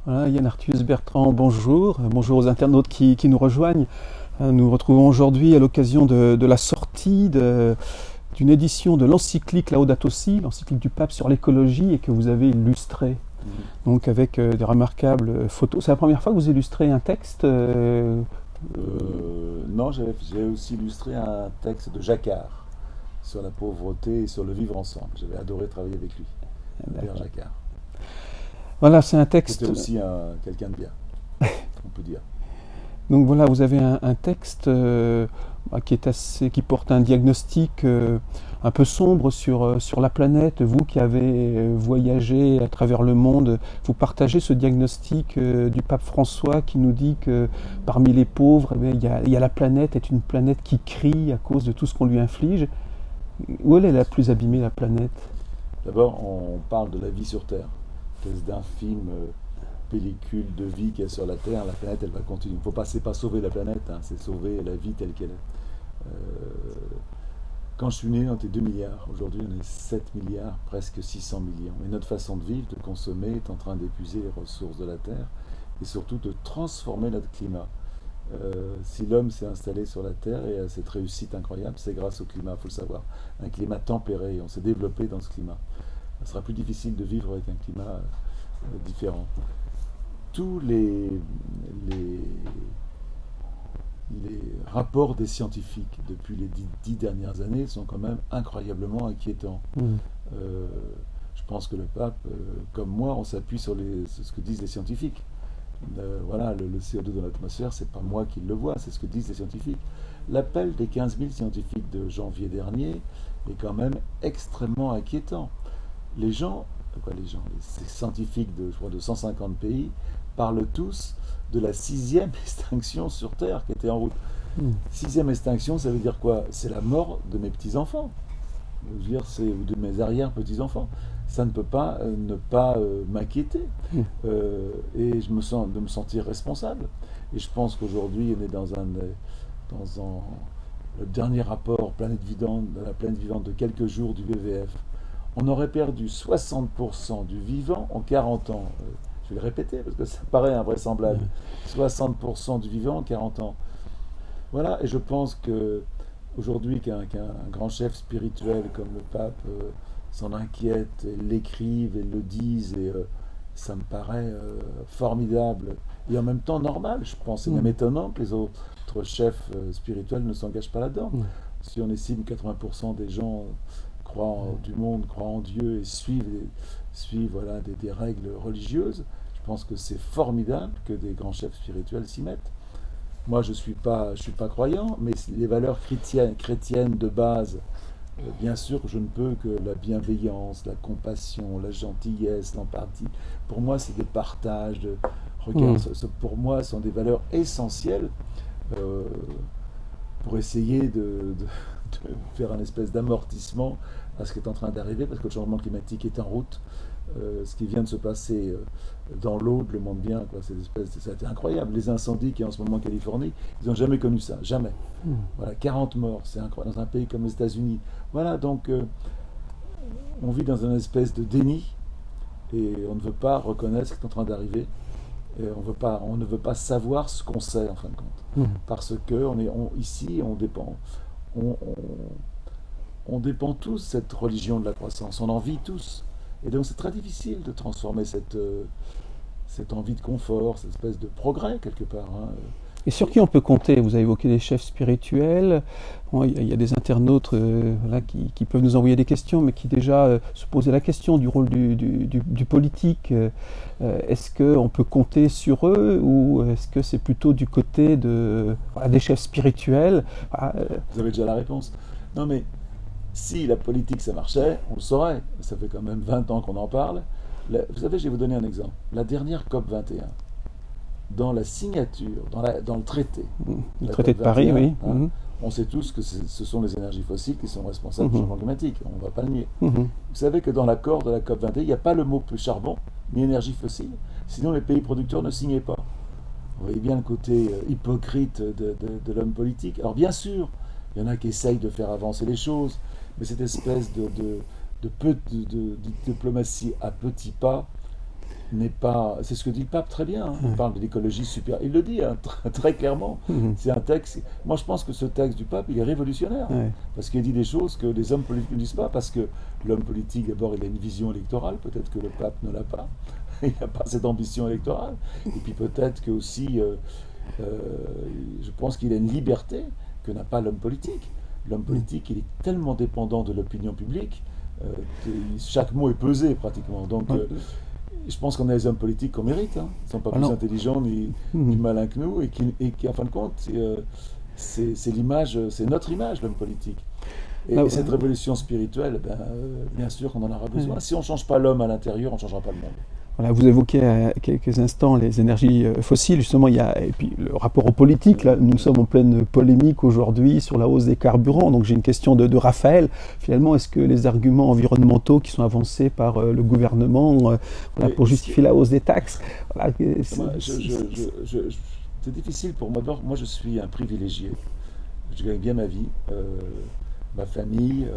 Voilà, Yann Arthus Bertrand, bonjour. Bonjour aux internautes qui nous rejoignent. Nous nous retrouvons aujourd'hui à l'occasion de la sortie d'une édition de l'encyclique Laudato Si, l'encyclique du pape sur l'écologie, et que vous avez illustrée, donc avec des remarquables photos. C'est la première fois que vous illustrez un texte Non, j'ai aussi illustré un texte de Jacquard sur la pauvreté et sur le vivre ensemble. J'avais adoré travailler avec lui, le père Jacquard. Voilà, c'est un texte. C'était aussi quelqu'un de bien, on peut dire. Donc voilà, vous avez un texte qui porte un diagnostic un peu sombre sur la planète. Vous qui avez voyagé à travers le monde, vous partagez ce diagnostic du pape François qui nous dit que parmi les pauvres, il y a la planète, est une planète qui crie à cause de tout ce qu'on lui inflige. Où elle est la plus abîmée, la planète? D'abord, on parle de la vie sur Terre, espèce d'infime pellicule de vie qu'il y a sur la Terre. La planète, elle va continuer. Il ne faut pas, c'est pas sauver la planète, hein, c'est sauver la vie telle qu'elle est. Quand je suis né, on était 2 milliards. Aujourd'hui, on est 7 milliards, presque 600 millions. Et notre façon de vivre, de consommer, est en train d'épuiser les ressources de la Terre et surtout de transformer notre climat. Si l'homme s'est installé sur la Terre et a cette réussite incroyable, c'est grâce au climat, il faut le savoir. Un climat tempéré, on s'est développé dans ce climat. Ce sera plus difficile de vivre avec un climat différent. Tous les rapports des scientifiques depuis les 10 dernières années sont quand même incroyablement inquiétants. Je pense que le pape, comme moi, on s'appuie sur ce que disent les scientifiques. Voilà, le CO2 dans l'atmosphère, c'est pas moi qui le vois, c'est ce que disent les scientifiques. L'appel des 15 000 scientifiques de janvier dernier est quand même extrêmement inquiétant. Les scientifiques je crois, de 150 pays parlent tous de la 6e extinction sur Terre qui était en route. 6e extinction, ça veut dire quoi? C'est la mort de mes petits-enfants. Je veux dire, ou de mes arrière-petits-enfants. Ça ne peut pas ne pas m'inquiéter. Et je me sens de me sentir responsable. Et je pense qu'aujourd'hui, on est dans le dernier rapport planète vivante, la planète vivante de quelques jours du WWF. On aurait perdu 60% du vivant en 40 ans. Je vais le répéter parce que ça paraît invraisemblable. 60% du vivant en 40 ans. Voilà, et je pense que aujourd'hui qu'un grand chef spirituel comme le pape s'en inquiète, et l'écrive et le dise, et ça me paraît formidable et en même temps normal. Je pense c'est même étonnant que les autres chefs spirituels ne s'engagent pas là-dedans. Si on estime 80% des gens du monde croient en Dieu et suivent voilà, des règles religieuses, je pense que c'est formidable que des grands chefs spirituels s'y mettent. Moi, je suis pas croyant, mais les valeurs chrétiennes de base, bien sûr, je ne peux que la bienveillance, la compassion, la gentillesse, l'empathie. Pour moi, c'est des partages. Regarde, pour moi, ce sont des valeurs essentielles pour essayer de faire un espèce d'amortissement à ce qui est en train d'arriver, parce que le changement climatique est en route. Ce qui vient de se passer dans l'Aude le montre bien, quoi. Ça a été incroyable. Les incendies qu'il y a en ce moment en Californie, ils n'ont jamais connu ça, jamais. Voilà, 40 morts, c'est incroyable, dans un pays comme les États-Unis. Voilà, donc on vit dans une espèce de déni et on ne veut pas reconnaître ce qui est en train d'arriver. Et on ne veut pas savoir ce qu'on sait en fin de compte, parce que ici on dépend. On dépend tous de cette religion de la croissance, on en vit tous. Et donc c'est très difficile de transformer cette envie de confort, cette espèce de progrès quelque part. Et sur qui on peut compter? Vous avez évoqué les chefs spirituels. Bon, il y a des internautes voilà, qui peuvent nous envoyer des questions, mais qui déjà se posaient la question du rôle du politique. Est-ce qu'on peut compter sur eux, ou est-ce que c'est plutôt du côté des chefs spirituels? Vous avez déjà la réponse. Non mais, si la politique ça marchait, on le saurait. Ça fait quand même 20 ans qu'on en parle. Vous savez, je vais vous donner un exemple. La dernière COP 21, dans la signature, dans le traité. Le traité de Paris, oui. On sait tous que ce sont les énergies fossiles qui sont responsables du changement climatique. On ne va pas le nier. Vous savez que dans l'accord de la COP 21, il n'y a pas le mot charbon, ni énergie fossile. Sinon, les pays producteurs ne signaient pas. Vous voyez bien le côté hypocrite de l'homme politique. Alors bien sûr, il y en a qui essayent de faire avancer les choses, mais cette espèce de diplomatie à petits pas n'est pas. C'est ce que dit le pape très bien. Hein. Il Ouais. parle de l'écologie super. Il le dit hein, très clairement. Mhm. C'est un texte. Moi, je pense que ce texte du pape, il est révolutionnaire. Ouais. Parce qu'il dit des choses que les hommes politiques ne disent pas. Parce que l'homme politique, d'abord, il a une vision électorale. Peut-être que le pape ne l'a pas. Il n'a pas cette ambition électorale. Et puis peut-être que aussi, euh, je pense qu'il a une liberté que n'a pas l'homme politique. L'homme politique, il est tellement dépendant de l'opinion publique euh, que chaque mot est pesé pratiquement. Donc, Ouais. je pense qu'on a les hommes politiques qu'on mérite. Hein. Ils ne sont pas plus Alors, intelligents ni mhm. malins que nous et qui en fin de compte, c'est l'image, c'est notre image, l'homme politique. Ah, Et cette révolution spirituelle, ben, bien sûr qu'on en aura besoin. ouais. Si on ne change pas l'homme à l'intérieur, on ne changera pas le monde. Voilà, vous évoquez à quelques instants les énergies fossiles, justement, et puis le rapport aux politiques, là, nous sommes en pleine polémique aujourd'hui sur la hausse des carburants, donc j'ai une question de Raphaël, finalement, est-ce que les arguments environnementaux qui sont avancés par le gouvernement voilà, pour justifier la hausse des taxes, voilà, Moi, c'est difficile pour moi. D'abord, moi, je suis un privilégié. Je gagne bien ma vie, ma famille,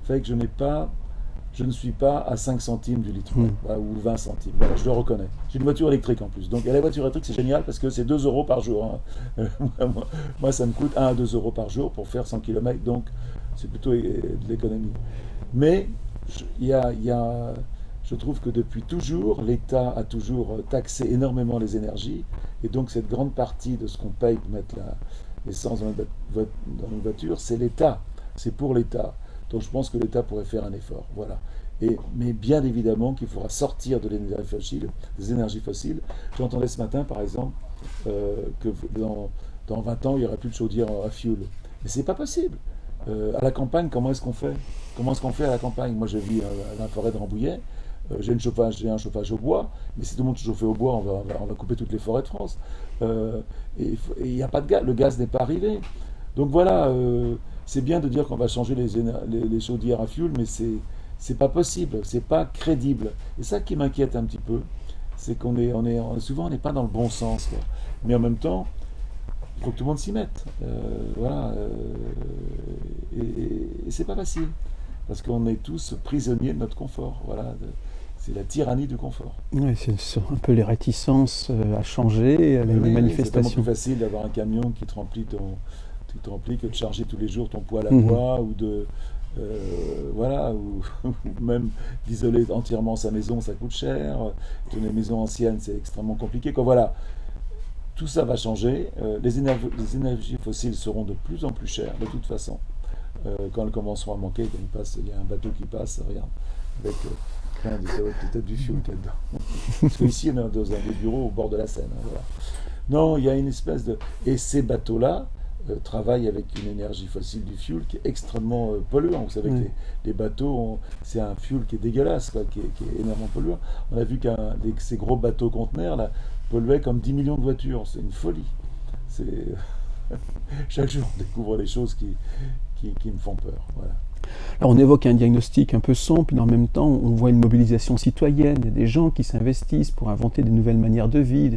fait que je ne suis pas à 5 centimes du litre, voilà, ou 20 centimes. Voilà, je le reconnais. J'ai une voiture électrique en plus. Donc, et la voiture électrique, c'est génial parce que c'est 2 euros par jour. Hein. Moi, ça me coûte 1 à 2 euros par jour pour faire 100 km. Donc, c'est plutôt de l'économie. Mais, je trouve que depuis toujours, l'État a toujours taxé énormément les énergies. Et donc, cette grande partie de ce qu'on paye pour mettre l'essence dans une voiture, c'est l'État. C'est pour l'État. Donc je pense que l'État pourrait faire un effort. Voilà. Mais bien évidemment qu'il faudra sortir de des énergies fossiles. J'entendais ce matin, par exemple, que dans 20 ans, il n'y aura plus de chaudière à fioul. Mais c'est pas possible. À la campagne, comment est-ce qu'on fait? Comment est-ce qu'on fait à la campagne? Moi, je vis à la forêt de Rambouillet. J'ai un chauffage au bois, mais si tout le monde chauffait au bois, on va couper toutes les forêts de France. Et il n'y a pas de gaz, le gaz n'est pas arrivé. Donc voilà, c'est bien de dire qu'on va changer les chaudières à fioul, mais c'est pas possible, c'est pas crédible. Et ça qui m'inquiète un petit peu, c'est souvent on n'est pas dans le bon sens, quoi. Mais en même temps, il faut que tout le monde s'y mette. Voilà, et c'est pas facile, parce qu'on est tous prisonniers de notre confort. Voilà, c'est la tyrannie du confort. ouais, c'est un peu les réticences à changer, les Oui, c'est tellement plus manifestations. facile d'avoir un camion qui te remplit que de charger tous les jours ton poêle à Mhm. bois ou voilà, ou même d'isoler entièrement sa maison, ça coûte cher. Dans les maisons anciennes, c'est extrêmement compliqué. Quoi, voilà, tout ça va changer. Les énergies fossiles seront de plus en plus chères, de toute façon. Quand elles commenceront à manquer, il y a un bateau qui passe, regarde, avec plein de têtes du fioul qu'il y a dedans. Parce qu'ici, on est dans des bureaux au bord de la Seine. Hein, voilà. Non, il y a une espèce de. Et ces bateaux-là travaillent avec une énergie fossile du fuel qui est extrêmement polluant. Vous savez que Ouais. les bateaux, c'est un fuel qui est dégueulasse, quoi, qui est énormément polluant. On a vu ces gros bateaux conteneurs là, polluaient comme 10 millions de voitures. C'est une folie. C'est... Chaque jour, on découvre des choses qui me font peur. Voilà. Alors on évoque un diagnostic un peu sombre, puis en même temps on voit une mobilisation citoyenne, il y a des gens qui s'investissent pour inventer des nouvelles manières de vie,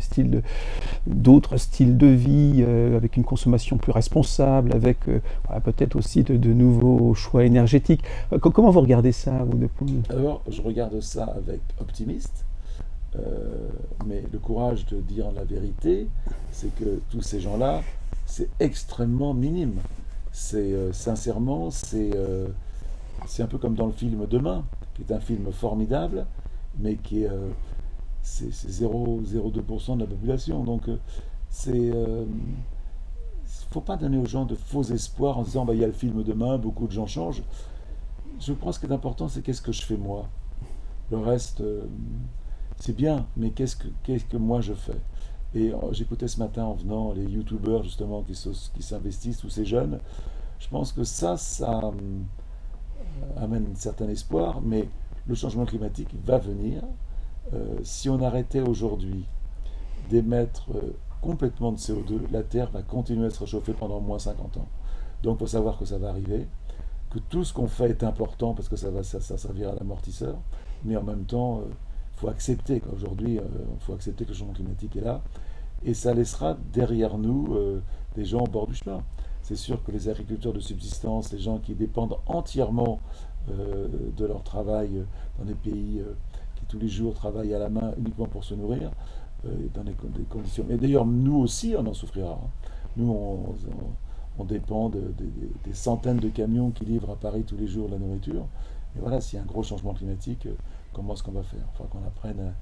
d'autres styles de vie, avec une consommation plus responsable, avec voilà, peut-être aussi de nouveaux choix énergétiques. Comment vous regardez ça, vous, Alors, je regarde ça avec optimiste, mais le courage de dire la vérité, c'est que tous ces gens-là, c'est extrêmement minime. Sincèrement, c'est un peu comme dans le film Demain, qui est un film formidable, mais c'est 0,02% de la population. Donc, c'est faut pas donner aux gens de faux espoirs en disant bah, il y a le film Demain, beaucoup de gens changent. Je pense que l'important, c'est qu'est-ce que je fais moi. Le reste, c'est bien, mais qu'est-ce que moi je fais? Et j'écoutais ce matin en venant les youtubeurs justement qui s'investissent, tous ces jeunes. Je pense que ça amène un certain espoir, mais le changement climatique va venir. Si on arrêtait aujourd'hui d'émettre complètement de CO2, la Terre va continuer à se réchauffer pendant moins 50 ans. Donc il faut savoir que ça va arriver, que tout ce qu'on fait est important parce que ça servira d'amortisseur, mais en même temps, il faut accepter qu'aujourd'hui, faut accepter que le changement climatique est là, et ça laissera derrière nous des gens au bord du chemin. C'est sûr que les agriculteurs de subsistance, les gens qui dépendent entièrement de leur travail dans des pays tous les jours travaillent à la main uniquement pour se nourrir, dans des conditions. Et d'ailleurs, nous aussi, on en souffrira. Hein. Nous, on dépend des centaines de camions qui livrent à Paris tous les jours la nourriture. Et voilà, s'il y a un gros changement climatique, comment est-ce qu'on va faire? Il faudra qu'on apprenne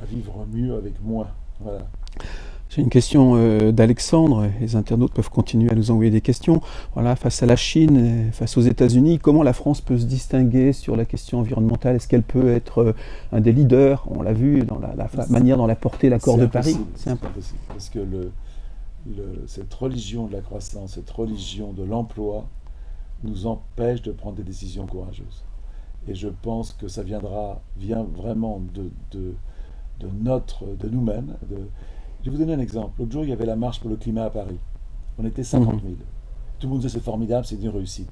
à vivre mieux avec moins. Voilà. J'ai une question d'Alexandre. Les internautes peuvent continuer à nous envoyer des questions. Voilà, face à la Chine, face aux États-Unis, comment la France peut se distinguer sur la question environnementale? Est-ce qu'elle peut être un des leaders? On l'a vu dans la manière dont elle a porté l'accord de Paris. C'est impossible. Parce que cette religion de la croissance, cette religion de l'emploi, nous empêche de prendre des décisions courageuses. Et je pense que ça vient vraiment de nous-mêmes. Je vais vous donner un exemple. L'autre jour, il y avait la marche pour le climat à Paris. On était 50 000. Tout le monde disait c'est formidable, c'est une réussite.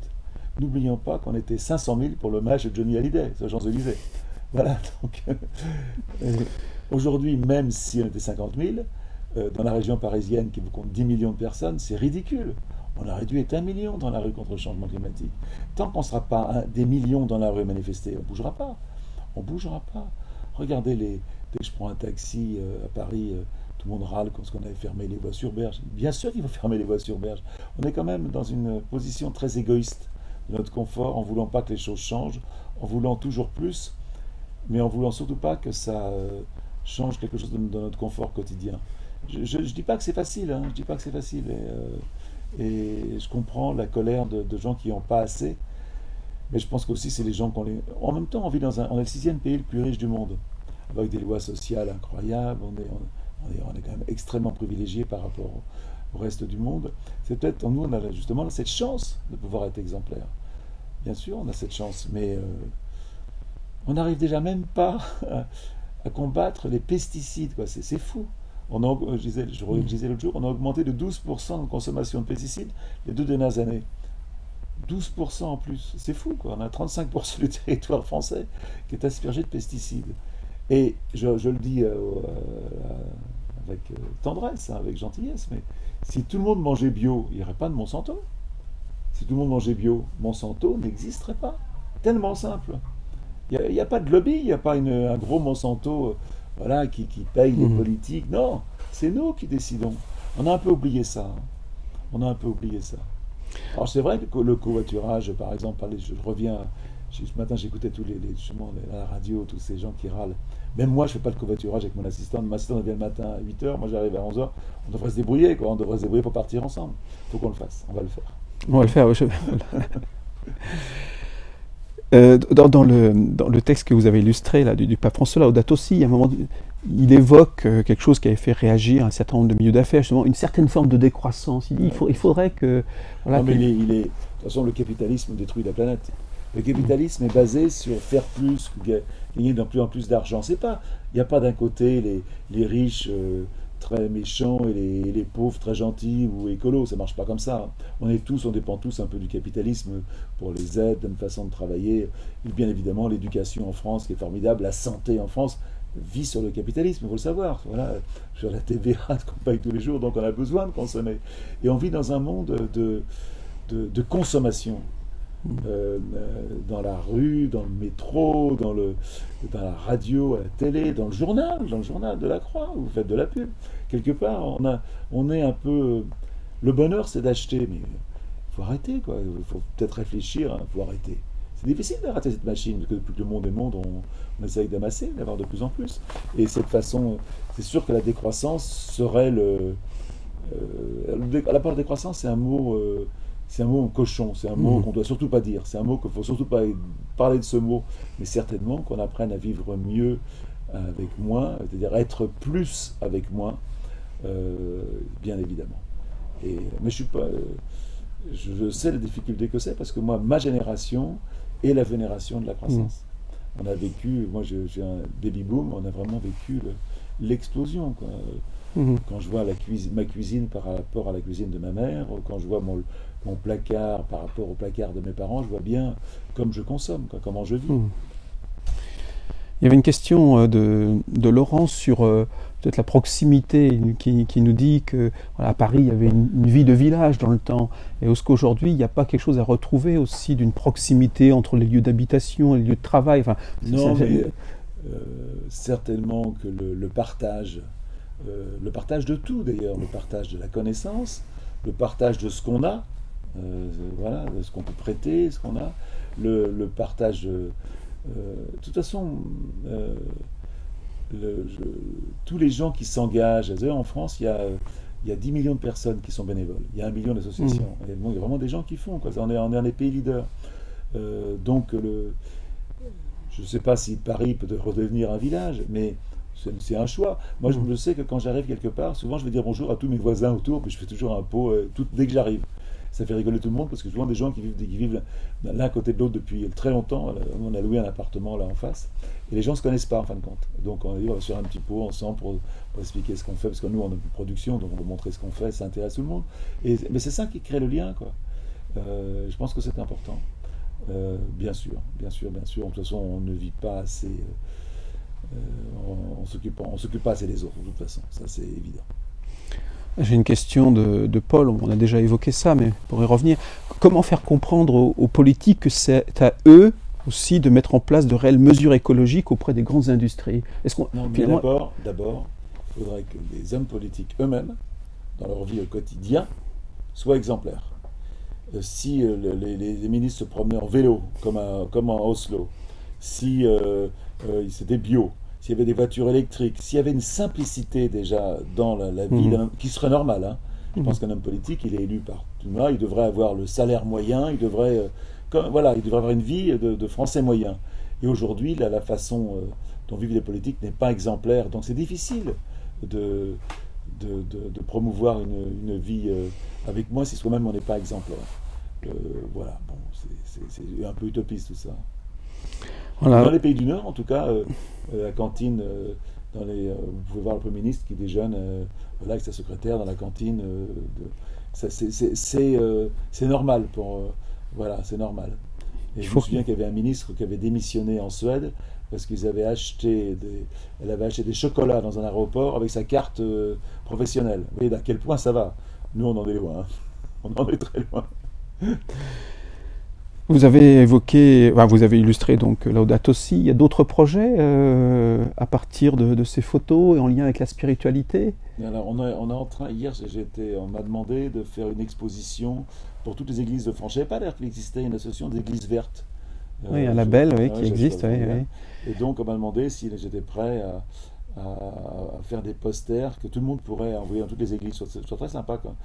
N'oublions pas qu'on était 500 000 pour le match de Johnny Hallyday, aux Champs-Élysées. Voilà. Donc, aujourd'hui, même si on était 50 000, dans la région parisienne qui vous compte 10 millions de personnes, c'est ridicule. On aurait dû être 1 million dans la rue contre le changement climatique. Tant qu'on ne sera pas des millions dans la rue manifester, on ne bougera pas. On ne bougera pas. Regardez, dès que je prends un taxi à Paris, tout le monde râle parce qu'on avait fermé les voies sur berge. Bien sûr qu'il faut fermer les voies sur berge. On est quand même dans une position très égoïste de notre confort, en ne voulant pas que les choses changent, en voulant toujours plus, mais en ne voulant surtout pas que ça change quelque chose dans notre confort quotidien. Je ne dis pas que c'est facile, hein, je dis pas que c'est facile. Et je comprends la colère de gens qui n'ont pas assez, mais je pense qu'aussi c'est les gens En même temps, on est le 6e pays le plus riche du monde, avec des lois sociales incroyables, on est quand même extrêmement privilégié par rapport au reste du monde. C'est peut-être, nous, on a justement cette chance de pouvoir être exemplaire. Bien sûr, on a cette chance, mais on n'arrive déjà même pas à combattre les pesticides, quoi. C'est fou. Je disais l'autre jour, on a augmenté de 12% de consommation de pesticides les 2 dernières années. 12% en plus, c'est fou, quoi. On a 35% du territoire français qui est aspergé de pesticides. Et je le dis avec tendresse, hein, avec gentillesse, mais si tout le monde mangeait bio, il n'y aurait pas de Monsanto. Si tout le monde mangeait bio, Monsanto n'existerait pas. Tellement simple. Il n'y a pas de lobby, il n'y a pas un gros Monsanto voilà, qui paye les politiques. Non, c'est nous qui décidons. On a un peu oublié ça. Hein. On a un peu oublié ça. Alors c'est vrai que le covoiturage, par exemple, je reviens... Ce matin, j'écoutais justement à la radio, tous ces gens qui râlent. Même moi, je ne fais pas le covoiturage avec mon assistante. Mon assistante vient le matin à 8h, moi j'arrive à 11h. On devrait se débrouiller, quoi. On devrait se débrouiller pour partir ensemble. Il faut qu'on le fasse. On va le faire. On va le faire, oui. Dans le texte que vous avez illustré là, du pape François Laudato Si, à un moment, il évoque quelque chose qui avait fait réagir un certain nombre de milieux d'affaires, justement, une certaine forme de décroissance. Il faudrait que... Voilà, non, mais de toute façon, le capitalisme détruit la planète. Le capitalisme est basé sur faire plus, gagner de plus en plus d'argent. Il n'y a pas d'un côté les riches très méchants et les pauvres très gentils ou écolos. Ça ne marche pas comme ça. On dépend tous un peu du capitalisme pour les aides, une façon de travailler. Et bien évidemment, l'éducation en France qui est formidable, la santé en France vit sur le capitalisme, il faut le savoir. Voilà, sur la TVA qu'on paye tous les jours, donc on a besoin de consommer. Et on vit dans un monde de consommation. Dans la rue, dans le métro, dans la radio, à la télé, dans le journal de la Croix, où vous faites de la pub. Quelque part, on est un peu... Le bonheur, c'est d'acheter, mais il faut arrêter, quoi. Il faut peut-être réfléchir, il faut arrêter. C'est difficile d'arrêter cette machine, parce que depuis que le monde est monde, on essaye d'amasser, d'avoir de plus en plus. Et cette façon, c'est sûr que la décroissance serait la part de décroissance, c'est un mot... c'est un mot cochon, c'est un mot qu'on ne doit surtout pas dire, c'est un mot qu'il ne faut surtout pas parler de ce mot, mais certainement qu'on apprenne à vivre mieux avec moins, c'est-à-dire être plus avec moins, bien évidemment. Mais je sais les difficultés que c'est, parce que moi, ma génération est la vénération de la croissance. On a vécu, moi j'ai un baby boom, on a vraiment vécu l'explosion, quoi. Quand je vois ma cuisine par rapport à la cuisine de ma mère, quand je vois mon placard par rapport au placard de mes parents, je vois bien comme je consomme, quoi, comment je vis. Il y avait une question de Laurent sur peut-être la proximité qui nous dit que voilà, à Paris, il y avait une vie de village dans le temps. Et est-ce qu'aujourd'hui, il n'y a pas quelque chose à retrouver aussi d'une proximité entre les lieux d'habitation et les lieux de travail? Enfin, non, mais certainement que le partage de tout d'ailleurs, le partage de la connaissance, le partage de ce qu'on a, voilà, de ce qu'on peut prêter, ce qu'on a, le partage de toute façon, tous les gens qui s'engagent, en France, il y a 10 millions de personnes qui sont bénévoles, il y a 1 million d'associations, et bon, il y a vraiment des gens qui font, quoi. On est un des pays leaders. Donc, je ne sais pas si Paris peut redevenir un village, mais c'est un choix. Moi, je sais que quand j'arrive quelque part, souvent, je vais dire bonjour à tous mes voisins autour, puis je fais toujours un pot dès que j'arrive. Ça fait rigoler tout le monde, parce que souvent, des gens qui vivent l'un côté de l'autre depuis très longtemps. On a loué un appartement là en face, et les gens ne se connaissent pas, en fin de compte. Donc, on va faire un petit pot ensemble pour expliquer ce qu'on fait, parce que nous, on a une production, donc on va montrer ce qu'on fait, ça intéresse tout le monde. Mais c'est ça qui crée le lien, quoi. Je pense que c'est important. Bien sûr, bien sûr, bien sûr. De toute façon, on ne vit pas assez. On s'occupe pas assez des autres, de toute façon. Ça, c'est évident. J'ai une question de Paul, on a déjà évoqué ça, mais pour y revenir. Comment faire comprendre aux politiques que c'est à eux aussi de mettre en place de réelles mesures écologiques auprès des grandes industries? Non, mais d'abord, il faudrait que les hommes politiques eux-mêmes, dans leur vie au quotidien, soient exemplaires. Si les ministres se promenaient en vélo, comme en Oslo, si c'était bio, s'il y avait des voitures électriques, s'il y avait une simplicité déjà dans la vie, qui serait normale. Hein. Je pense qu'un homme politique, il est élu par tout le monde, il devrait avoir le salaire moyen, il devrait avoir une vie de Français moyen. Et aujourd'hui, la façon dont vivent les politiques n'est pas exemplaire. Donc c'est difficile de promouvoir une vie avec moi si soi-même on n'est pas exemplaire. Voilà, bon, c'est un peu utopiste tout ça. Voilà. Dans les pays du Nord, en tout cas, la cantine, vous pouvez voir le Premier ministre qui déjeune avec sa secrétaire dans la cantine. C'est normal voilà, c'est normal. Et je me souviens qu'il y avait un ministre qui avait démissionné en Suède parce qu'ils avaient elle avait acheté des chocolats dans un aéroport avec sa carte professionnelle. Vous voyez à quel point ça va. Nous, on en est loin. Hein. On en est très loin. Vous avez évoqué, vous avez illustré donc Laudato Si. Il y a d'autres projets à partir de ces photos et en lien avec la spiritualité? Alors, on est en train, hier, on m'a demandé de faire une exposition pour toutes les églises de France. Je ne savais pas d'ailleurs qu'il existait une association d'églises vertes. Oui, un label qui existe. Oui. Et donc, on m'a demandé si j'étais prêt à faire des posters que tout le monde pourrait envoyer dans toutes les églises. C'est très sympa, quoi.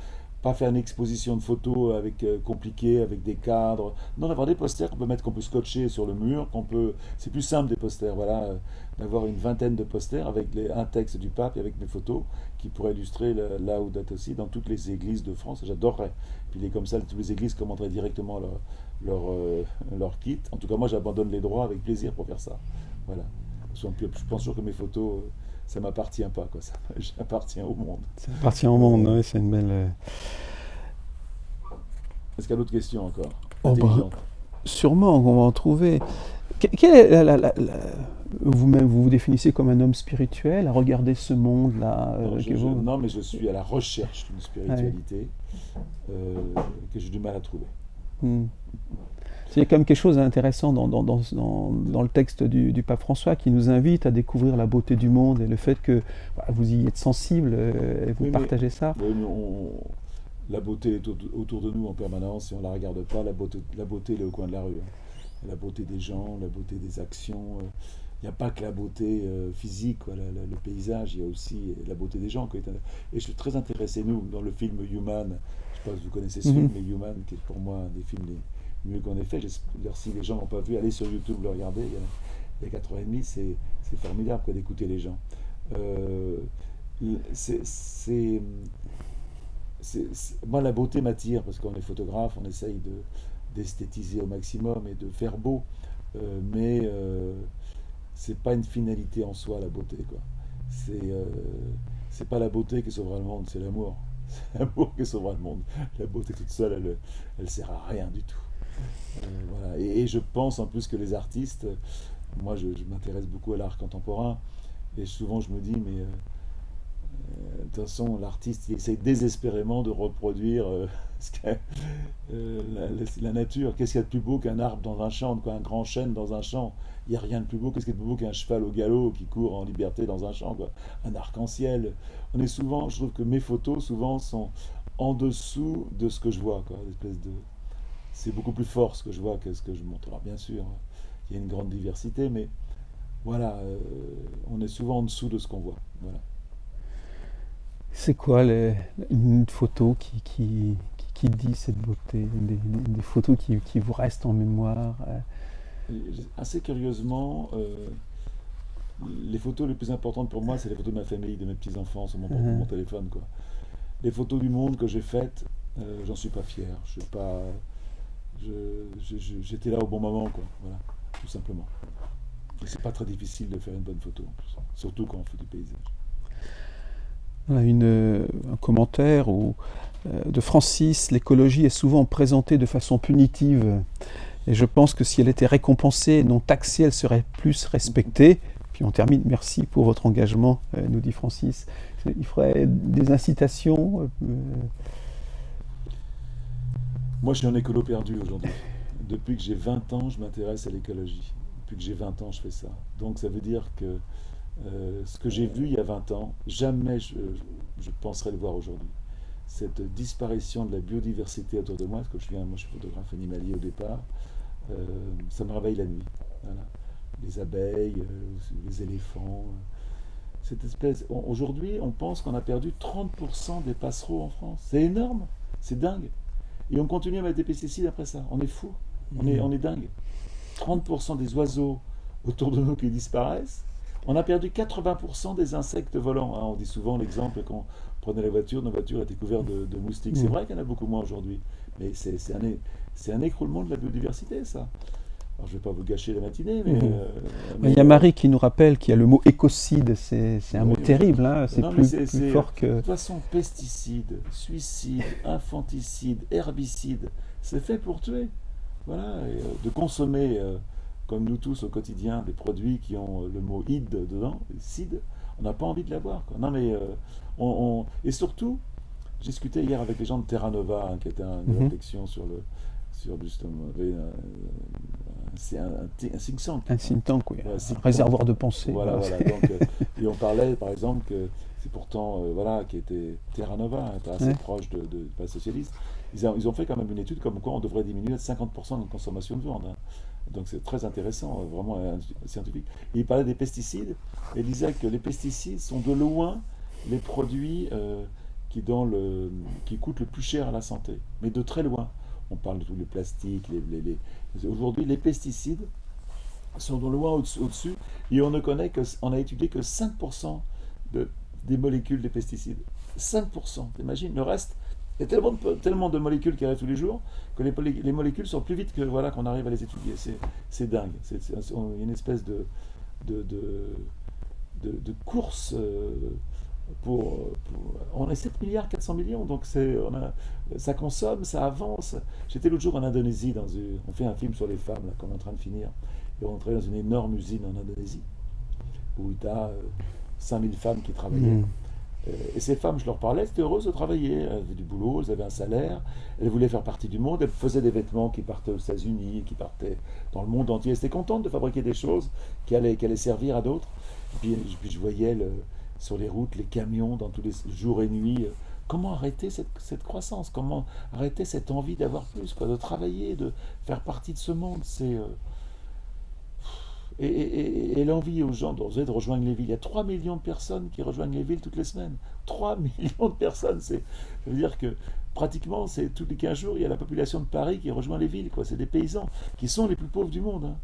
Pas faire une exposition de photos compliquées, avec des cadres. Non, d'avoir des posters qu'on peut scotcher sur le mur, c'est plus simple des posters, voilà, d'avoir une vingtaine de posters avec un texte du pape et avec mes photos qui pourraient illustrer Laudato Si dans toutes les églises de France. J'adorerais. Puis comme ça, toutes les églises commanderaient directement leur kit. En tout cas, moi, j'abandonne les droits avec plaisir pour faire ça. Voilà. Je pense toujours que mes photos, ça m'appartient pas, quoi. J'appartiens au monde. Ça appartient au monde, oui, c'est une belle. Est-ce qu'il y a d'autres questions encore? Sûrement, on va en trouver. Quelle est vous-même, vous définissez comme un homme spirituel, à regarder ce monde-là non, mais je suis à la recherche d'une spiritualité que j'ai du mal à trouver. Il y a quand même quelque chose d'intéressant dans le texte du pape François qui nous invite à découvrir la beauté du monde et le fait que vous y êtes sensible et vous partagez ça. La beauté est autour de nous en permanence. Si on ne la regarde pas, la beauté elle est au coin de la rue. Hein. La beauté des gens, la beauté des actions. Il n'y a pas que la beauté physique, le paysage, il y a aussi la beauté des gens. Et je suis très intéressé, nous, dans le film Human. Je ne sais pas si vous connaissez ce film, mais Human, qui est pour moi un des films les mieux qu'on ait fait. Si les gens n'ont pas vu, allez sur YouTube le regarder. Il y a 4 ans et demi, c'est formidable d'écouter les gens. Moi, la beauté m'attire parce qu'on est photographe, on essaye d'esthétiser au maximum et de faire beau, mais c'est pas une finalité en soi, la beauté, quoi. C'est pas la beauté qui sauvera le monde, c'est l'amour. C'est l'amour qui sauvera le monde. La beauté toute seule, elle sert à rien du tout. Voilà. Et je pense en plus que les artistes, moi je m'intéresse beaucoup à l'art contemporain, et souvent je me dis, mais toute façon, l'artiste il essaie désespérément de reproduire la nature. Qu'est-ce qu'il y a de plus beau qu'un arbre dans un champ, quoi, un grand chêne dans un champ? Il n'y a rien de plus beau. Qu'est-ce qu'il y a de plus beau qu'un cheval au galop qui court en liberté dans un champ, quoi? Un arc-en-ciel. Je trouve que mes photos souvent sont en dessous de ce que je vois, quoi. C'est beaucoup plus fort ce que je vois que ce que je montre. Alors bien sûr, il y a une grande diversité, mais voilà, on est souvent en dessous de ce qu'on voit. Voilà. C'est quoi une photo qui dit cette beauté, des photos qui vous restent en mémoire? Assez curieusement, les photos les plus importantes pour moi, c'est les photos de ma famille, de mes petits-enfants sur mon téléphone, quoi. Les photos du monde que j'ai faites, j'en suis pas fier. Je suis pas, j'étais là au bon moment, quoi. Voilà, tout simplement. Et c'est pas très difficile de faire une bonne photo, en plus. Surtout quand on fait du paysage. Voilà, un commentaire de Francis: l'écologie est souvent présentée de façon punitive. Et je pense que si elle était récompensée et non taxée, elle serait plus respectée. Puis on termine: merci pour votre engagement, nous dit Francis. Il faudrait des incitations. Moi, je suis un écolo perdu aujourd'hui. Depuis que j'ai 20 ans, je m'intéresse à l'écologie. Depuis que j'ai 20 ans, je fais ça. Donc ça veut dire que ce que j'ai vu il y a 20 ans, jamais je penserais le voir aujourd'hui. Cette disparition de la biodiversité autour de moi, parce que moi je suis photographe animalier au départ, ça me réveille la nuit. Voilà. Les abeilles, les éléphants. Cette espèce. Aujourd'hui, on pense qu'on a perdu 30% des passereaux en France. C'est énorme, c'est dingue. Et on continue à mettre des pesticides après ça. On est fou, on est dingue. 30% des oiseaux autour de nous qui disparaissent. On a perdu 80% des insectes volants. On dit souvent l'exemple quand on prenait la voiture, nos voitures étaient couvertes de moustiques. C'est vrai qu'il y en a beaucoup moins aujourd'hui, mais c'est un écroulement de la biodiversité, ça. Alors, je ne vais pas vous gâcher la matinée, mais... Il y a Marie qui nous rappelle qu'il y a le mot écocide. C'est un mot terrible, hein. C'est plus fort que... De toute façon, pesticides, suicides, infanticides, herbicides, c'est fait pour tuer. Voilà, et, de consommer... comme nous tous au quotidien, des produits qui ont le mot id dedans, cid, on n'a pas envie de l'avoir, quoi. Non mais, et surtout, j'ai discuté hier avec les gens de Terra Nova, hein, qui était une réflexion sur justement, c'est un think tank. Un think tank, oui, un réservoir de pensée. Voilà. Donc, et on parlait, par exemple, que c'est pourtant, qui était Terra Nova, hein, assez proche de pas socialiste. Ils ont fait quand même une étude comme quoi on devrait diminuer de 50% notre consommation de viande, hein. Donc c'est très intéressant, vraiment scientifique. Et il parlait des pesticides, et il disait que les pesticides sont de loin les produits qui coûtent le plus cher à la santé, mais de très loin. On parle de tous les plastiques, aujourd'hui les pesticides sont de loin au-dessus, et on a étudié que 5% des molécules des pesticides. 5%, t'imagines, le reste. Il y a tellement de molécules qui arrivent tous les jours que les molécules sont plus vite qu'on arrive à les étudier. C'est dingue. Il y a une espèce de course on est 7 milliards 400 millions, donc ça consomme, ça avance. J'étais l'autre jour en Indonésie, on fait un film sur les femmes là, qu'on est en train de finir, et on entrait dans une énorme usine en Indonésie où tu as 5000 femmes qui travaillaient. Et ces femmes, je leur parlais, elles étaient heureuses de travailler. Elles avaient du boulot, elles avaient un salaire, elles voulaient faire partie du monde, elles faisaient des vêtements qui partaient aux États-Unis, qui partaient dans le monde entier. Elles étaient contentes de fabriquer des choses qui allaient servir à d'autres. Puis je voyais sur les routes les camions dans tous les jours et nuits. Comment arrêter cette croissance? Comment arrêter cette envie d'avoir plus, de travailler, de faire partie de ce monde? Et l'envie aux gens de rejoindre les villes. Il y a 3 millions de personnes qui rejoignent les villes toutes les semaines. 3 millions de personnes. Ça veut dire que pratiquement, tous les 15 jours, il y a la population de Paris qui rejoint les villes. C'est des paysans qui sont les plus pauvres du monde, hein.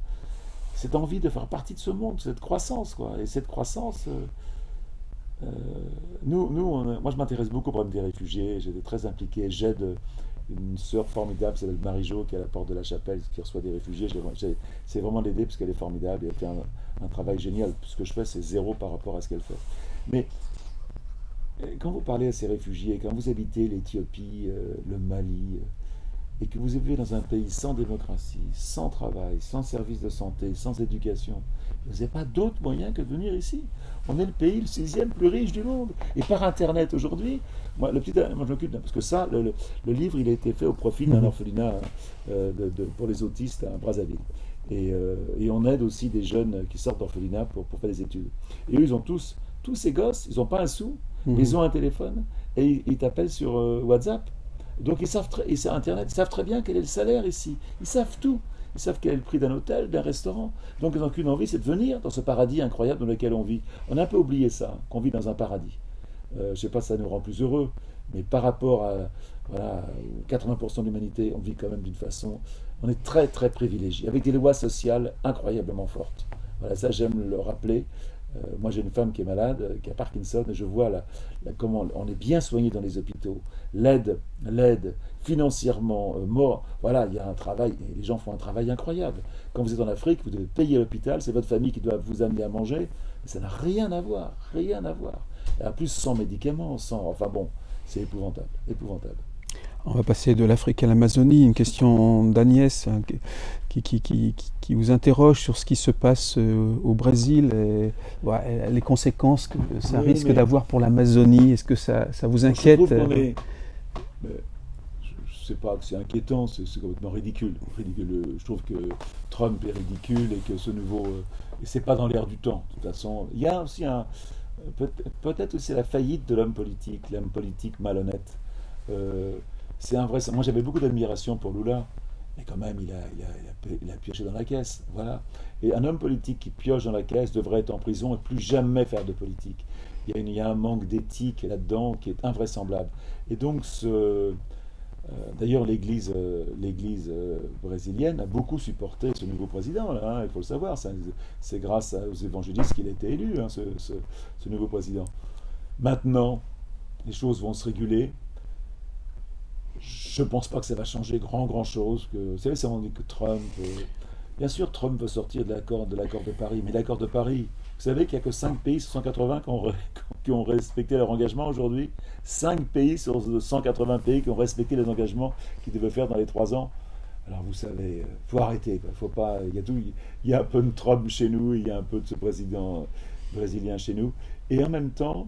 Cette envie de faire partie de ce monde, cette croissance, Et cette croissance... moi, je m'intéresse beaucoup au problème des réfugiés. J'étais très impliqué. J'aide une sœur formidable qui s'appelle Marie-Jo, qui est à la porte de la chapelle, qui reçoit des réfugiés. C'est vraiment l'aider parce qu'elle est formidable et elle fait un travail génial. Ce que je fais, c'est zéro par rapport à ce qu'elle fait. Mais quand vous parlez à ces réfugiés, quand vous habitez l'Éthiopie, le Mali, et que vous vivez dans un pays sans démocratie, sans travail, sans service de santé, sans éducation, vous n'avez pas d'autre moyen que de venir ici. On est le pays le sixième plus riche du monde. Et par Internet aujourd'hui, moi je m'occupe, parce que ça, le livre, il a été fait au profit d'un orphelinat pour les autistes à Brazzaville. Et on aide aussi des jeunes qui sortent d'orphelinat pour faire des études. Et eux, ils ont tous ces gosses, ils n'ont pas un sou, mais ils ont un téléphone et ils t'appellent sur WhatsApp. Donc ils savent Internet, ils savent très bien quel est le salaire ici. Ils savent tout. Ils savent quel est le prix d'un hôtel, d'un restaurant. Donc ils n'ont qu'une envie, c'est de venir dans ce paradis incroyable dans lequel on vit. On a un peu oublié ça, qu'on vit dans un paradis. Je ne sais pas si ça nous rend plus heureux, mais par rapport à 80% de l'humanité, on vit quand même d'une façon... On est très très privilégié, avec des lois sociales incroyablement fortes. Voilà, ça j'aime le rappeler. Moi j'ai une femme qui est malade, qui a Parkinson, et je vois comment on est bien soigné dans les hôpitaux. L'aide financièrement, voilà, il y a un travail, et les gens font un travail incroyable. Quand vous êtes en Afrique, vous devez payer l'hôpital, c'est votre famille qui doit vous amener à manger, mais ça n'a rien à voir, rien à voir. Et en plus sans médicaments, enfin bon, c'est épouvantable, épouvantable. On va passer de l'Afrique à l'Amazonie. Une question d'Agnès qui vous interroge sur ce qui se passe au Brésil et les conséquences que ça risque d'avoir pour l'Amazonie. Est-ce que ça vous inquiète? Je trouve je ne sais pas que c'est inquiétant, c'est complètement ridicule. Je trouve que Trump est ridicule et que ce nouveau... et c'est pas dans l'air du temps. De toute façon, il y a aussi peut-être aussi la faillite de l'homme politique malhonnête. C'est un vrai. Moi, j'avais beaucoup d'admiration pour Lula, mais quand même, il a pioché dans la caisse. Voilà. Et un homme politique qui pioche dans la caisse devrait être en prison et plus jamais faire de politique. Il y a un manque d'éthique là-dedans qui est invraisemblable. Et donc, d'ailleurs, l'Église brésilienne a beaucoup supporté ce nouveau président. Là, hein, il faut le savoir. C'est grâce aux évangélistes qu'il a été élu, hein, ce nouveau président. Maintenant, les choses vont se réguler. Je ne pense pas que ça va changer grand chose. Vous savez, ça on dit que Trump... bien sûr, Trump veut sortir de l'accord de Paris, mais l'accord de Paris, vous savez qu'il n'y a que 5 pays sur 180 qui ont respecté leur engagement aujourd'hui. 5 pays sur 180 pays qui ont respecté les engagements qu'ils devaient faire dans les 3 ans. Alors vous savez, il faut arrêter. Faut pas, il y a un peu de Trump chez nous, il y a un peu de ce président brésilien chez nous. Et en même temps,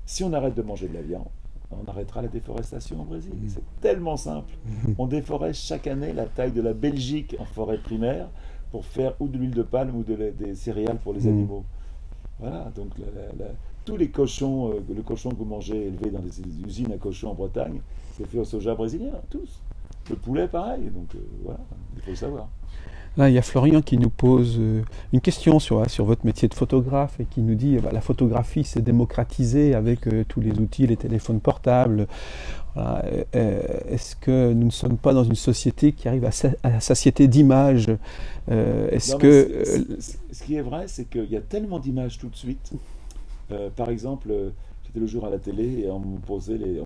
si on arrête de manger de la viande, on arrêtera la déforestation au Brésil. C'est tellement simple. On déforeste chaque année la taille de la Belgique en forêt primaire pour faire ou de l'huile de palme ou des céréales pour les animaux. Voilà, donc tous les cochons, le cochon que vous mangez élevé dans des usines à cochons en Bretagne, c'est fait au soja brésilien, tous. Le poulet, pareil. Donc voilà, il faut le savoir. Là, il y a Florian qui nous pose une question sur votre métier de photographe et qui nous dit la photographie s'est démocratisée avec tous les outils, les téléphones portables. Voilà. Est-ce que nous ne sommes pas dans une société qui arrive à la satiété d'images? Ce qui est vrai, c'est qu'il y a tellement d'images tout de suite. Par exemple, j'étais le jour à la télé et on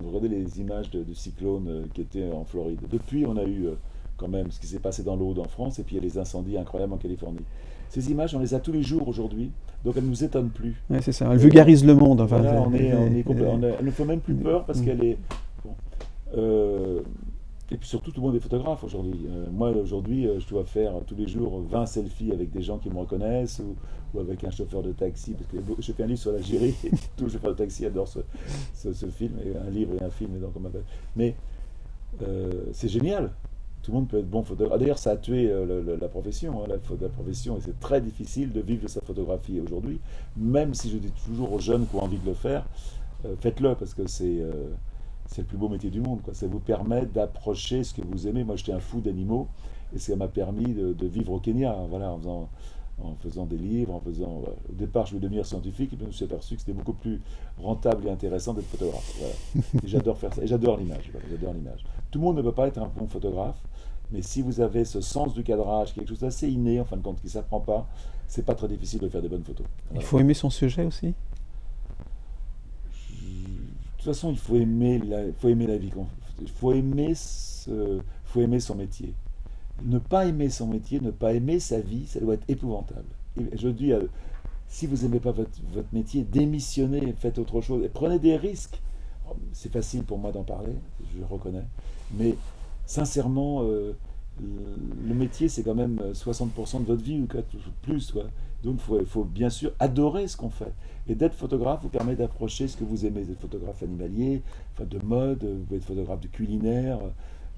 regardait les images de cyclones qui étaient en Floride. Depuis, on a eu... quand même, ce qui s'est passé dans l'Aude en France, et puis il y a les incendies incroyables en Californie. Ces images, on les a tous les jours aujourd'hui, donc elles ne nous étonnent plus. Ouais, c'est ça, elles vulgarisent le monde. Enfin, voilà, elle ne fait même plus peur parce qu'elle est... Bon. Et puis surtout, tout le monde est photographe aujourd'hui. Moi, aujourd'hui, je dois faire tous les jours 20 selfies avec des gens qui me reconnaissent ou avec un chauffeur de taxi, parce que j'ai fait un livre sur l'Algérie, et tout chauffeur de taxi adore ce film, et un livre et un film, donc on m'appelle. Mais c'est génial. Tout le monde peut être bon photographe. D'ailleurs, ça a tué la profession. Hein, la profession, et c'est très difficile de vivre de sa photographie aujourd'hui. Même si je dis toujours aux jeunes qui ont envie de le faire, faites-le parce que c'est le plus beau métier du monde. Quoi. Ça vous permet d'approcher ce que vous aimez. Moi, j'étais un fou d'animaux et ça m'a permis de vivre au Kenya. Voilà, en faisant des livres, au départ, je voulais devenir scientifique et puis je me suis aperçu que c'était beaucoup plus rentable et intéressant d'être photographe. Voilà. Et j'adore faire ça. Et j'adore l'image. Voilà, j'adore l'image. Tout le monde ne peut pas être un bon photographe. Mais si vous avez ce sens du cadrage, quelque chose d'assez inné, en fin de compte, qui ne s'apprend pas, c'est pas très difficile de faire des bonnes photos. Voilà. Il faut aimer son sujet aussi. De toute façon, il faut aimer la vie. Il faut aimer son métier. Ne pas aimer son métier, ne pas aimer sa vie, ça doit être épouvantable. Et je dis, si vous n'aimez pas votre métier, démissionnez, faites autre chose. Et prenez des risques. C'est facile pour moi d'en parler, je le reconnais. Mais sincèrement, le métier, c'est quand même 60% de votre vie ou plus, quoi. Donc, il faut bien sûr adorer ce qu'on fait. Et d'être photographe vous permet d'approcher ce que vous aimez. Vous êtes photographe animalier, enfin de mode, vous pouvez être photographe de culinaire.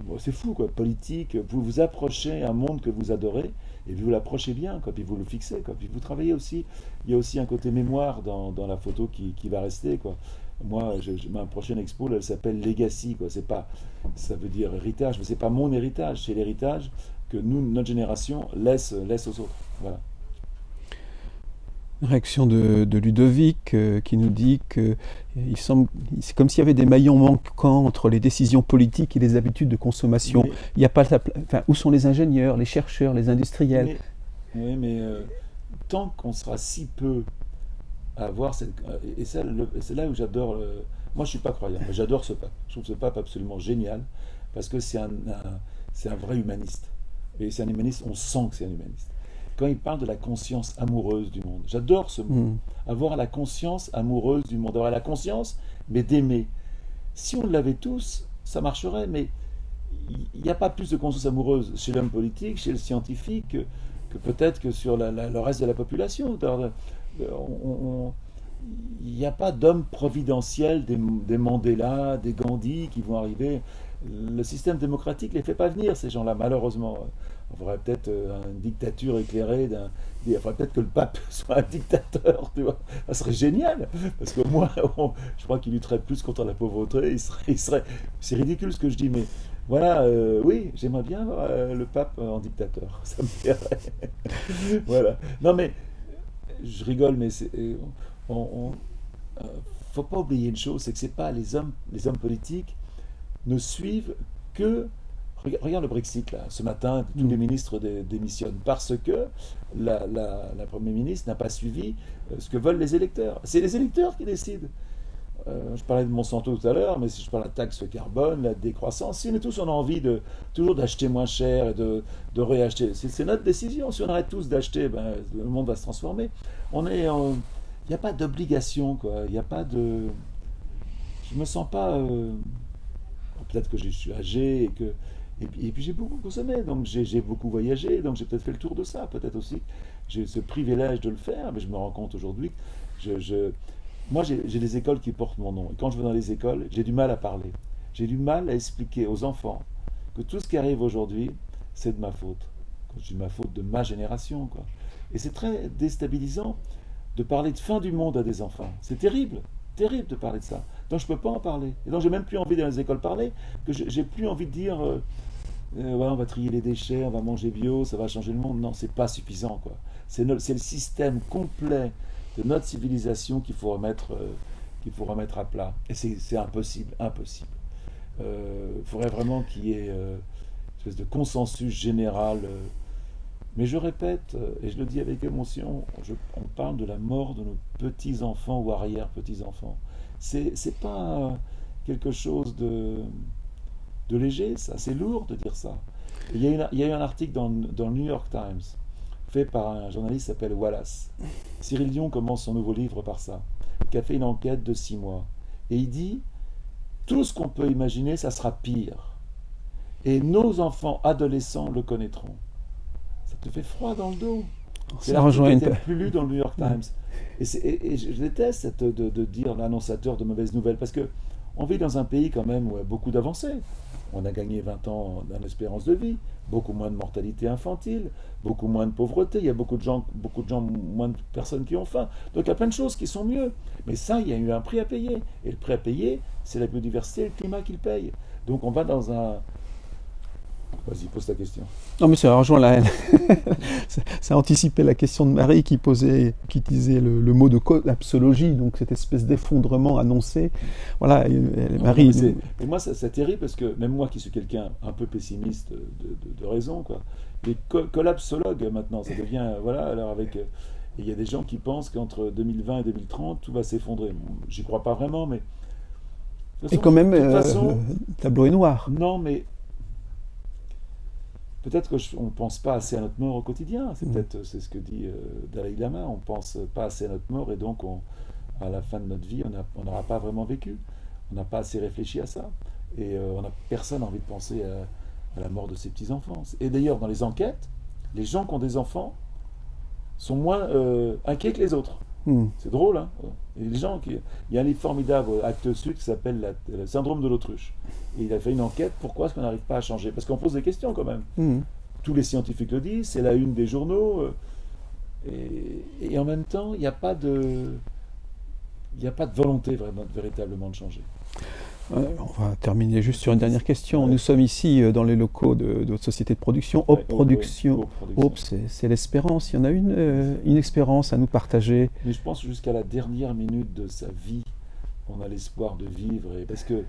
Bon, c'est fou, quoi. Politique. Vous vous approchez un monde que vous adorez et vous l'approchez bien, quoi. Puis vous le fixez, quoi. Puis vous travaillez aussi. Il y a aussi un côté mémoire dans la photo qui va rester, quoi. Moi, ma prochaine expo, là, elle s'appelle Legacy, quoi. C'est pas, ça veut dire héritage, mais c'est pas mon héritage, c'est l'héritage que nous, notre génération, laisse aux autres. Voilà. Réaction de Ludovic qui nous dit que c'est comme s'il y avait des maillons manquants entre les décisions politiques et les habitudes de consommation. Mais, Il y a pas enfin, où sont les ingénieurs, les chercheurs, les industriels? mais, oui, mais tant qu'on sera si peu à voir cette, et c'est là où j'adore. Moi, je suis pas croyant, mais j'adore ce pape. Je trouve ce pape absolument génial parce que c'est un vrai humaniste. Et c'est un humaniste, on sent que c'est un humaniste. Quand il parle de la conscience amoureuse du monde, j'adore ce mot. Mm. Avoir la conscience amoureuse du monde, avoir la conscience, mais d'aimer. Si on l'avait tous, ça marcherait, mais il n'y a pas plus de conscience amoureuse chez l'homme politique, chez le scientifique, que peut-être que sur le reste de la population. Il n'y a pas d'hommes providentiels, des Mandela, des Gandhi qui vont arriver. Le système démocratique ne les fait pas venir, ces gens-là, malheureusement. On faudrait peut-être une dictature éclairée. Il faudrait peut-être que le pape soit un dictateur, tu vois. Ça serait génial, parce que moi, je crois qu'il lutterait plus contre la pauvreté. C'est ridicule ce que je dis, mais voilà, oui, j'aimerais bien voir le pape en dictateur. Ça me plairait. Voilà. Non, mais je rigole, mais on, faut pas oublier une chose, c'est que c'est pas les hommes politiques ne suivent que. Regarde le Brexit, là. Ce matin, tous les ministres démissionnent parce que la Première ministre n'a pas suivi ce que veulent les électeurs. C'est les électeurs qui décident. Je parlais de Monsanto tout à l'heure, mais si je parle de la taxe carbone, la décroissance, si on a envie toujours d'acheter moins cher et de réacheter, c'est notre décision. Si on arrête tous d'acheter, ben, le monde va se transformer. Il n'y a pas d'obligation, quoi. Il n'y a pas de. Je me sens pas. Peut-être que je suis âgé et puis j'ai beaucoup consommé, donc j'ai beaucoup voyagé, donc j'ai peut-être fait le tour de ça, peut-être aussi. J'ai ce privilège de le faire, mais je me rends compte aujourd'hui que moi j'ai des écoles qui portent mon nom. Et quand je vais dans les écoles, j'ai du mal à parler. J'ai du mal à expliquer aux enfants que tout ce qui arrive aujourd'hui, c'est de ma faute. Quand je dis ma faute, de ma génération, quoi. Et c'est très déstabilisant de parler de fin du monde à des enfants. C'est terrible, terrible de parler de ça. Donc je ne peux pas en parler. Et donc j'ai même plus envie dans les écoles parler, que j'ai plus envie de dire ouais, on va trier les déchets, on va manger bio, ça va changer le monde. Non, c'est pas suffisant, quoi. C'est le système complet de notre civilisation qu'il faut remettre à plat. Et c'est impossible, impossible. Il faudrait vraiment qu'il y ait une espèce de consensus général. Mais je répète, et je le dis avec émotion, on parle de la mort de nos petits-enfants ou arrière-petits-enfants. C'est pas quelque chose de léger, ça. C'est lourd de dire ça. Il y a eu un article dans le New York Times, fait par un journaliste qui s'appelle Wallace. Cyril Dion commence son nouveau livre par ça, qui a fait une enquête de 6 mois. Et il dit, tout ce qu'on peut imaginer, ça sera pire. Et nos enfants adolescents le connaîtront. Ça te fait froid dans le dos. C'est l'article qui était le plus lu dans le New York Times. Et je déteste de dire l'annonçateur de mauvaises nouvelles, parce que on vit dans un pays quand même où il y a beaucoup d'avancées. On a gagné 20 ans d'espérance de vie, beaucoup moins de mortalité infantile, beaucoup moins de pauvreté, il y a beaucoup de gens, moins de personnes qui ont faim. Donc il y a plein de choses qui sont mieux. Mais ça, il y a eu un prix à payer. Et le prix à payer, c'est la biodiversité et le climat qui le payent. Donc on va dans un. Vas-y, pose ta question. Non, mais ça rejoint ça a anticipé la question de Marie qui disait le mot de collapsologie, donc cette espèce d'effondrement annoncé. Voilà, Marie. Et moi, c'est terrible parce que même moi qui suis quelqu'un un peu pessimiste de raison, quoi, les collapsologues maintenant, ça devient. Voilà, alors avec. Il y a des gens qui pensent qu'entre 2020 et 2030, tout va s'effondrer. J'y crois pas vraiment, mais. Et quand même, le tableau est noir. Non, mais. Peut-être qu'on ne pense pas assez à notre mort au quotidien. C'est ce que dit Dalai Lama. On ne pense pas assez à notre mort et donc à la fin de notre vie, on n'aura pas vraiment vécu. On n'a pas assez réfléchi à ça. Et personne n'a envie de penser à la mort de ses petits-enfants. Et d'ailleurs, dans les enquêtes, les gens qui ont des enfants sont moins inquiets que les autres. C'est drôle, hein. Et les gens il y a un livre formidable, Actes Sud, qui s'appelle le syndrome de l'autruche. Et il a fait une enquête, pourquoi est-ce qu'on n'arrive pas à changer? Parce qu'on pose des questions quand même. Tous les scientifiques le disent, c'est la une des journaux. Et en même temps, il n'y a pas de volonté véritablement de changer. On va terminer juste sur une dernière question. Nous sommes ici dans les locaux de notre société de production, Hope Production. Hope, c'est l'espérance. Il y en a une espérance à nous partager. Mais je pense jusqu'à la dernière minute de sa vie, on a l'espoir de vivre. Parce que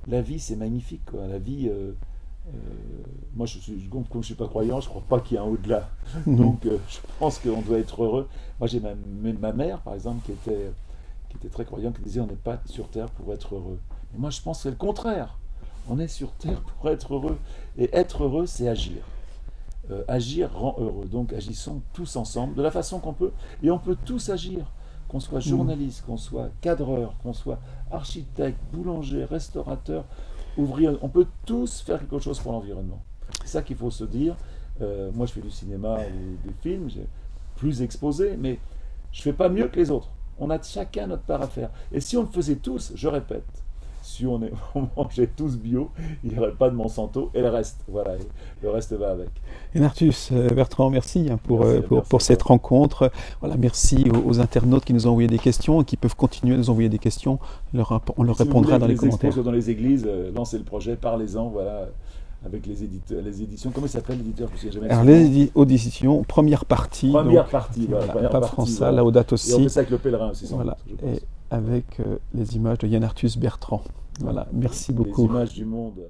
la vie, c'est magnifique, quoi. La vie, moi, comme je ne suis pas croyant, je ne crois pas qu'il y ait un au-delà. Donc, je pense qu'on doit être heureux. Moi, j'ai ma mère, par exemple, qui était très croyante, qui disait on n'est pas sur Terre pour être heureux. Et moi, je pense que c'est le contraire. On est sur Terre pour être heureux. Et être heureux, c'est agir. Agir rend heureux. Donc, agissons tous ensemble, de la façon qu'on peut. Et on peut tous agir. Qu'on soit journaliste, qu'on soit cadreur, qu'on soit architecte, boulanger, restaurateur, ouvrier. On peut tous faire quelque chose pour l'environnement. C'est ça qu'il faut se dire. Moi, je fais du cinéma et des films. J'ai plus exposé, mais je ne fais pas mieux que les autres. On a chacun notre part à faire. Et si on le faisait tous, je répète, si on mangeait tous bio, il n'y aurait pas de Monsanto et le reste. Voilà, le reste va avec. Enartus Bertrand, merci pour cette rencontre. Voilà, merci aux internautes qui nous ont envoyé des questions et qui peuvent continuer à nous envoyer des questions. On leur répondra dans les commentaires. Dans les églises, lancez le projet, parlez-en, voilà. Avec les éditions, comment il s'appelle l'éditeur? Alors les auditions, première partie. Première partie, voilà. Pape François, Laudato aussi. Et on fait ça avec le pèlerin aussi, sans voilà. doute, et avec les images de Enartus Bertrand. Voilà, merci beaucoup. Les images du monde.